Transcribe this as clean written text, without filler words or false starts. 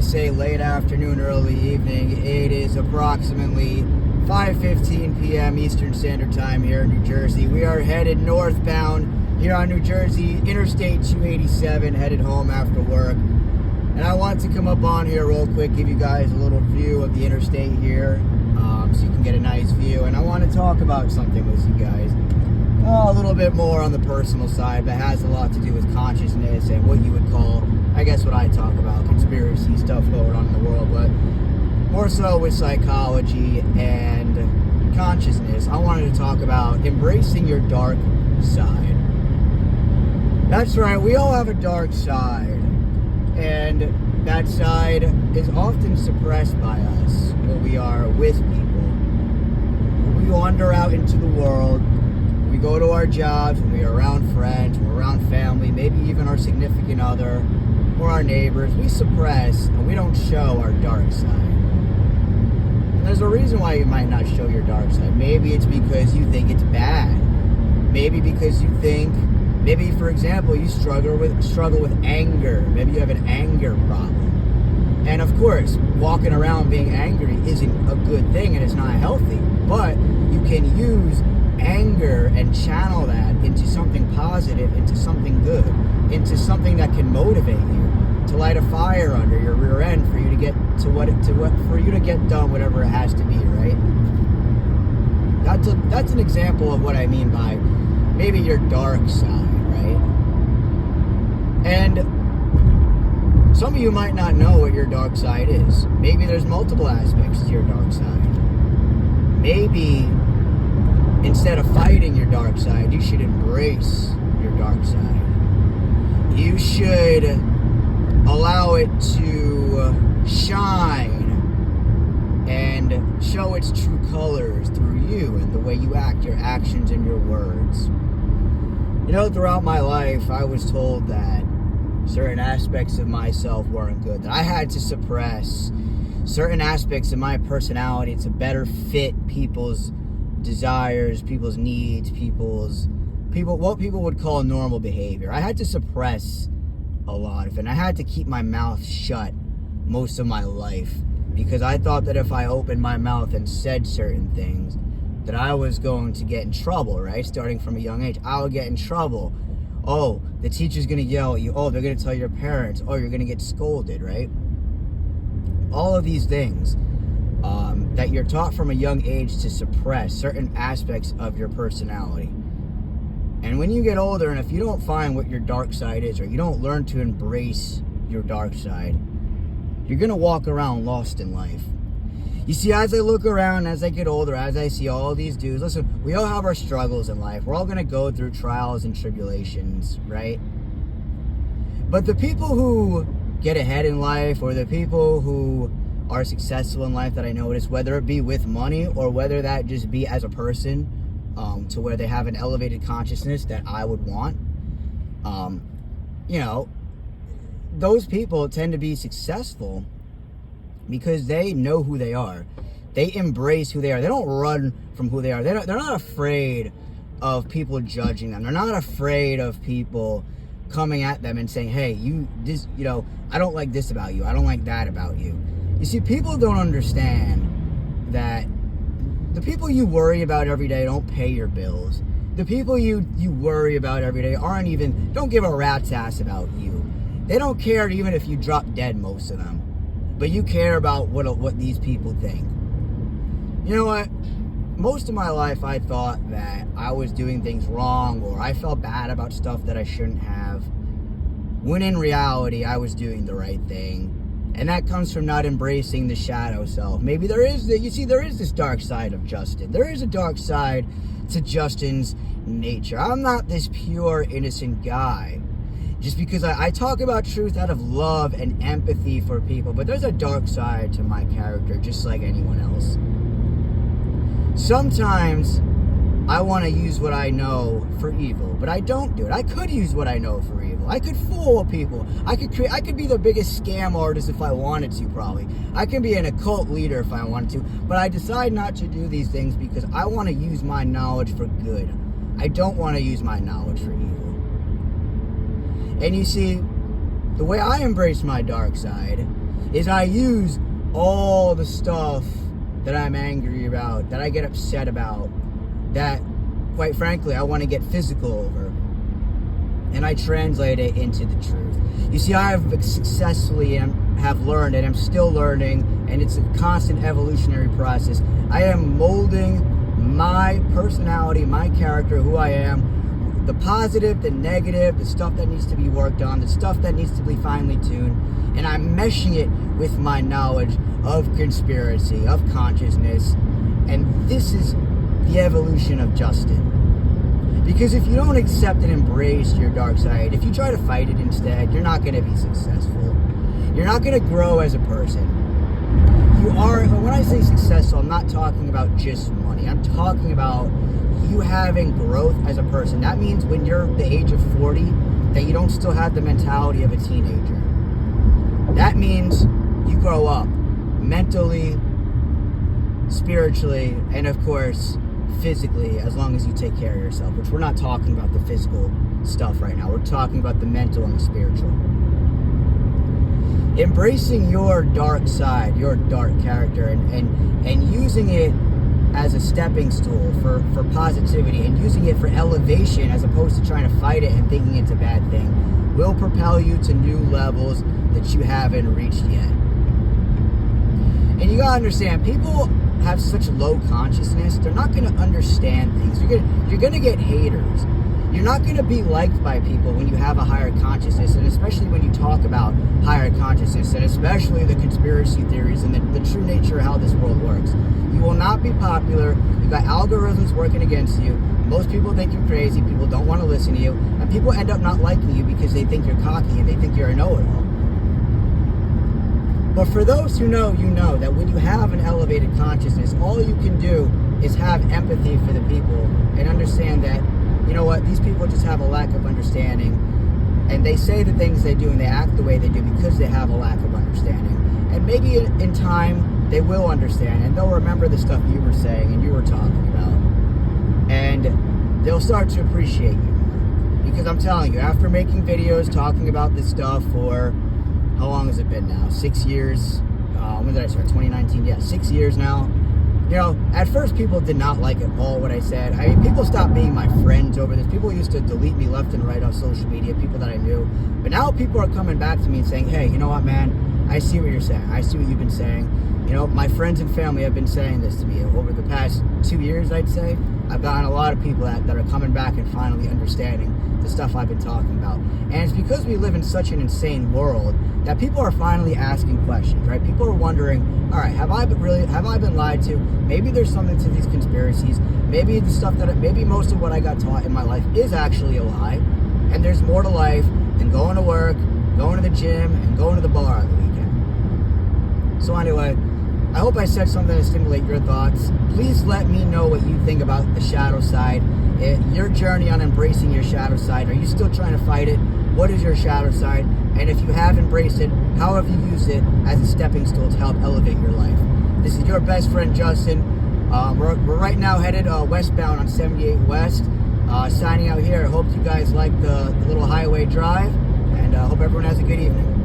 say late afternoon, early evening. It is approximately 5:15 p.m. Eastern Standard Time here in New Jersey. We are headed northbound here on New Jersey, Interstate 287, headed home after work. And I want to come up on here real quick, give you guys a little view of the interstate here, so you can get a nice view. And I want to talk about something with you guys. A little bit more on the personal side, but has a lot to do with consciousness and what you would call, I guess what I talk about, conspiracy stuff going on in the world, but more so with psychology and consciousness. I wanted to talk about embracing your dark side. That's right, we all have a dark side, and that side is often suppressed by us when we are with people. When we wander out into the world, we go to our jobs, when we are around friends, when we're around family, maybe even our significant other or our neighbors, we suppress and we don't show our dark side. And there's a reason why you might not show your dark side. Maybe it's because you think it's bad. Maybe because you think, maybe for example, you struggle with anger. Maybe you have an anger problem. And of course, walking around being angry isn't a good thing and it's not healthy. But you can use anger and channel that into something positive, into something good, into something that can motivate you, to light a fire under your rear end for you to get for you to get done whatever it has to be, right? That's an example of what I mean by maybe your dark side, right? And some of you might not know what your dark side is. Maybe there's multiple aspects to your dark side. Maybe instead of fighting your dark side, you should embrace your dark side. You should allow it to shine and show its true colors through you and the way you act, your actions and your words. You know, throughout my life, I was told that certain aspects of myself weren't good, that I had to suppress certain aspects of my personality to better fit people's desires, people's needs, what people would call normal behavior. I had to suppress a lot of it, and I had to keep my mouth shut most of my life because I thought that if I opened my mouth and said certain things that I was going to get in trouble, right? Starting from a young age, I would get in trouble. Oh, the teacher's gonna yell at you. Oh, they're gonna tell your parents. Oh, you're gonna get scolded, right? All of these things that you're taught from a young age to suppress certain aspects of your personality. And when you get older, and if you don't find what your dark side is, or you don't learn to embrace your dark side, you're gonna walk around lost in life. You see, as I look around, as I get older, as I see all these dudes, listen, we all have our struggles in life. We're all gonna go through trials and tribulations, right? But the people who get ahead in life, or the people who are successful in life that I notice, whether it be with money or whether that just be as a person, to where they have an elevated consciousness that I would want, you know, those people tend to be successful because they know who they are. They embrace who they are. They don't run from who they are. They're not afraid of people judging them. They're not afraid of people coming at them and saying, hey, I don't like this about you. I don't like that about you. You see, people don't understand that the people you worry about every day don't pay your bills. The people you worry about every day don't give a rat's ass about you. They don't care even if you drop dead, most of them. But you care about what these people think. You know what? Most of my life I thought that I was doing things wrong, or I felt bad about stuff that I shouldn't have, when in reality I was doing the right thing. And that comes from not embracing the shadow self. Maybe there is this dark side of Justin. There is a dark side to Justin's nature. I'm not this pure, innocent guy. Just because I talk about truth out of love and empathy for people, but there's a dark side to my character, just like anyone else. Sometimes I want to use what I know for evil, but I don't do it. I could use what I know for evil. I could fool people. I could be the biggest scam artist if I wanted to, probably. I can be an occult leader if I wanted to, but I decide not to do these things because I want to use my knowledge for good. I don't want to use my knowledge for evil. And you see, the way I embrace my dark side is I use all the stuff that I'm angry about, that I get upset about, that, quite frankly, I want to get physical over, and I translate it into the truth. You see, I have successfully have learned, and I'm still learning, and it's a constant evolutionary process. I am molding my personality, my character, who I am, the positive, the negative, the stuff that needs to be worked on, the stuff that needs to be finely tuned, and I'm meshing it with my knowledge of conspiracy, of consciousness, and this is the evolution of Justin. Because if you don't accept and embrace your dark side, if you try to fight it instead, you're not going to be successful. You're not going to grow as a person. You are, when I say successful, I'm not talking about just money. I'm talking about you having growth as a person. That means when you're the age of 40, that you don't still have the mentality of a teenager. That means you grow up mentally, spiritually, and of course, physically, as long as you take care of yourself, which we're not talking about the physical stuff right now. We're talking about the mental and the spiritual. Embracing your dark side, your dark character, and using it as a stepping stool for positivity, and using it for elevation as opposed to trying to fight it and thinking it's a bad thing, will propel you to new levels that you haven't reached yet. And you gotta understand, people have such low consciousness, they're not going to understand things. You're going to get haters. You're not going to be liked by people when you have a higher consciousness, and especially when you talk about higher consciousness, and especially the conspiracy theories and the true nature of how this world works. You will not be popular. You've got algorithms working against you. Most people think you're crazy. People don't want to listen to you, and people end up not liking you because they think you're cocky and they think you're a know-it-all. But for those who know, you know that when you have an elevated consciousness, all you can do is have empathy for the people and understand that, you know what, these people just have a lack of understanding, and they say the things they do and they act the way they do because they have a lack of understanding. And maybe in time, they will understand, and they'll remember the stuff you were saying and you were talking about. And they'll start to appreciate you more. Because I'm telling you, after making videos talking about this stuff for, how long has it been now? 6 years. When did I start? 2019. Yeah, 6 years now. You know, at first people did not like at all what I said. I mean, people stopped being my friends over this. People used to delete me left and right off social media, people that I knew. But now people are coming back to me and saying, hey, you know what, man? I see what you're saying. I see what you've been saying. You know, my friends and family have been saying this to me over the past 2 years, I'd say. I've gotten a lot of people that are coming back and finally understanding the stuff I've been talking about. And it's because we live in such an insane world that people are finally asking questions, right? People are wondering, all right, have I been lied to? Maybe there's something to these conspiracies. Maybe the stuff maybe most of what I got taught in my life is actually a lie. And there's more to life than going to work, going to the gym, and going to the bar on the weekend. So anyway, I hope I said something to stimulate your thoughts. Please let me know what you think about the shadow side. Your journey on embracing your shadow side. Are you still trying to fight it? What is your shadow side? And if you have embraced it, how have you used it as a stepping stool to help elevate your life? This is your best friend, Justin. We're right now headed westbound on 78 West. Signing out here. I hope you guys like the little highway drive, and hope everyone has a good evening.